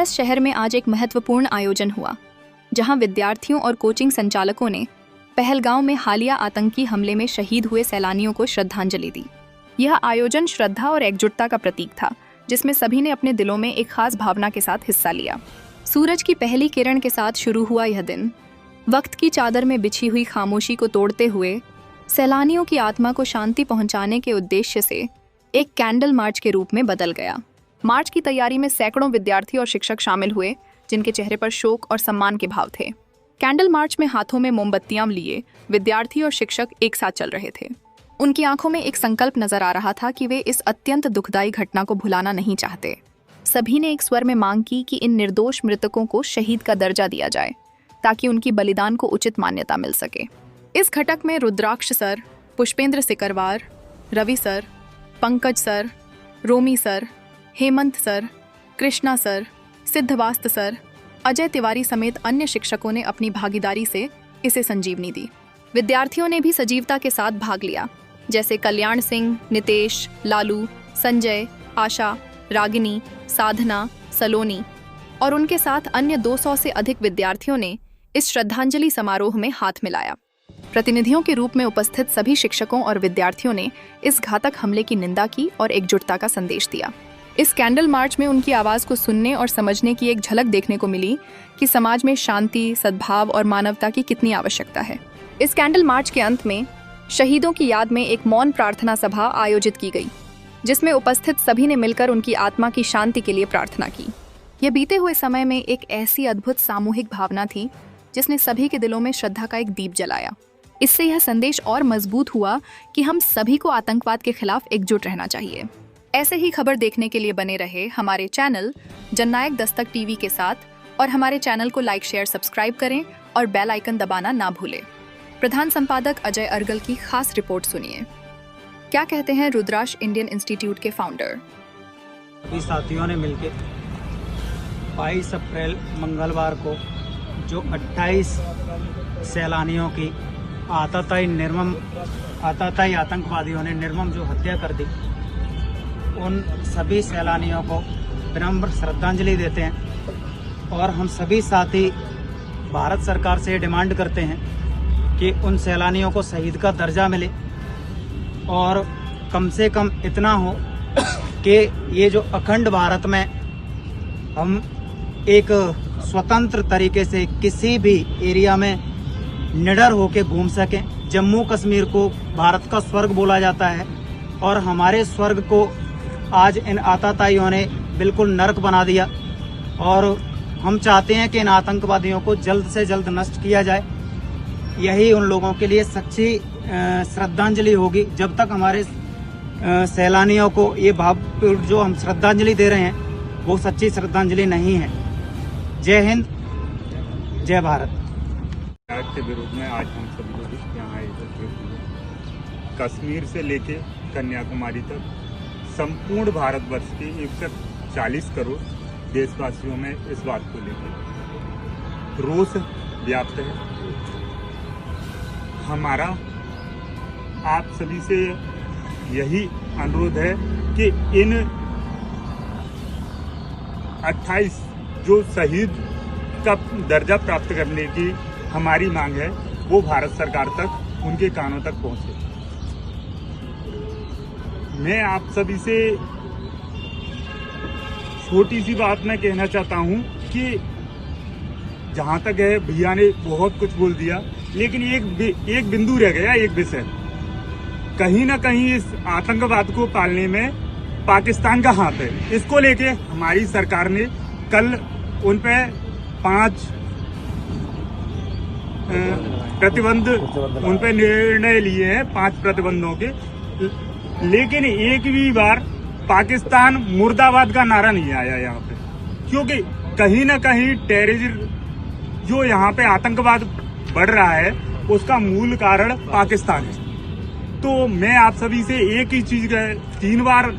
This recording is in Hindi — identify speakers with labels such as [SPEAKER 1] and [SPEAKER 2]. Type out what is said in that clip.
[SPEAKER 1] बनारस शहर में आज एक महत्वपूर्ण आयोजन हुआ, जहां विद्यार्थियों और कोचिंग संचालकों ने पहलगांव में हालिया आतंकी हमले में शहीद हुए सैलानियों को श्रद्धांजलि दी। यह आयोजन श्रद्धा और एकजुटता का प्रतीक था, जिसमें सभी ने अपने दिलों में एक खास भावना के साथ हिस्सा लिया। सूरज की पहली किरण के साथ शुरू हुआ यह दिन वक्त की चादर में बिछी हुई खामोशी को तोड़ते हुए सैलानियों की आत्मा को शांति पहुंचाने के उद्देश्य से एक कैंडल मार्च के रूप में बदल गया। मार्च की तैयारी में सैकड़ों विद्यार्थी और शिक्षक शामिल हुए, जिनके चेहरे पर शोक और सम्मान के भाव थे। कैंडल मार्च में हाथों में मोमबत्तियां लिए विद्यार्थी और शिक्षक एक साथ चल रहे थे। उनकी आंखों में एक संकल्प नजर आ रहा था कि वे इस अत्यंत दुखदायी घटना को भुलाना नहीं चाहते। सभी ने एक स्वर में मांग की कि इन निर्दोष मृतकों को शहीद का दर्जा दिया जाए, ताकि उनकी बलिदान को उचित मान्यता मिल सके। इस घटक में Rudraksh sir, Pushpendra Sikarwar, Ravi sir, Pankaj sir, Romi sir, Hemant sir, Krishna sir, सिद्धवास्त सर, अजय तिवारी समेत अन्य शिक्षकों ने अपनी भागीदारी से इसे संजीवनी दी। विद्यार्थियों ने भी सजीवता के साथ भाग लिया, जैसे कल्याण सिंह, नितेश, लालू, संजय, आशा, रागिनी, साधना, सलोनी और उनके साथ अन्य 200 से अधिक विद्यार्थियों ने इस श्रद्धांजलि समारोह में हाथ मिलाया। प्रतिनिधियों के रूप में उपस्थित सभी शिक्षकों और विद्यार्थियों ने इस घातक हमले की निंदा की और एकजुटता का संदेश दिया। इस कैंडल मार्च में उनकी आवाज को सुनने और समझने की एक झलक देखने को मिली कि समाज में शांति, सद्भाव और मानवता की कितनी आवश्यकता है। इस कैंडल मार्च के अंत में शहीदों की याद में एक मौन प्रार्थना सभा आयोजित की गई, जिसमें उपस्थित सभी ने मिलकर उनकी आत्मा की शांति के लिए प्रार्थना की। यह बीते हुए समय में एक ऐसी अद्भुत सामूहिक भावना थी जिसने सभी के दिलों में श्रद्धा का एक दीप जलाया। इससे यह संदेश और मजबूत हुआ कि हम सभी को आतंकवाद के खिलाफ एकजुट रहना चाहिए। ऐसे ही खबर देखने के लिए बने रहे हमारे चैनल जननायक दस्तक टीवी के साथ, और हमारे चैनल को लाइक, शेयर, सब्सक्राइब करें और बेल आइकन दबाना ना भूलें। प्रधान संपादक अजय अर्गल की खास रिपोर्ट सुनिए। क्या कहते हैं रुद्राक्ष इंडियन इंस्टीट्यूट के फाउंडर?
[SPEAKER 2] सभी साथियों ने मिलकर 22 अप्रैल मंगलवार को जो 28 सैलानियों की आतताई आतंकवादियों ने निर्मम जो हत्या कर दी, उन सभी सैलानियों को विनम्र श्रद्धांजलि देते हैं। और हम सभी साथी भारत सरकार से डिमांड करते हैं कि उन सैलानियों को शहीद का दर्जा मिले, और कम से कम इतना हो कि ये जो अखंड भारत में हम एक स्वतंत्र तरीके से किसी भी एरिया में निडर होकर घूम सकें। जम्मू कश्मीर को भारत का स्वर्ग बोला जाता है, और हमारे स्वर्ग को आज इन आतताइयों ने बिल्कुल नरक बना दिया। और हम चाहते हैं कि इन आतंकवादियों को जल्द से जल्द नष्ट किया जाए। यही उन लोगों के लिए सच्ची श्रद्धांजलि होगी। जब तक हमारे सैलानियों को ये भाव जो हम श्रद्धांजलि दे रहे हैं वो सच्ची श्रद्धांजलि नहीं है। जय हिंद, जय भारत।
[SPEAKER 3] के विरोध में आज हम सभी लोग यहाँ एकत्रित हुए। कश्मीर से लेके कन्याकुमारी तक संपूर्ण भारतवर्ष के 140 करोड़ देशवासियों में इस बात को लेकर रोष व्याप्त है। हमारा आप सभी से यही अनुरोध है कि इन 28 जो शहीद का दर्जा प्राप्त करने की हमारी मांग है, वो भारत सरकार तक, उनके कानों तक पहुंचे। मैं आप सभी से छोटी सी बात मैं कहना चाहता हूं कि जहां तक है भैया ने बहुत कुछ बोल दिया, लेकिन एक बिंदु रह गया, एक विषय। कहीं ना कहीं इस आतंकवाद को पालने में पाकिस्तान का हाथ है। इसको लेके हमारी सरकार ने कल उन पे 5 प्रतिबंध उन पे निर्णय लिए हैं, 5 प्रतिबंधों के। लेकिन एक भी बार पाकिस्तान मुर्दाबाद का नारा नहीं आया यहाँ पे, क्योंकि कहीं ना कहीं टेररिज्म जो यहाँ पे आतंकवाद बढ़ रहा है उसका मूल कारण पाकिस्तान है। तो मैं आप सभी से एक ही चीज 3 बार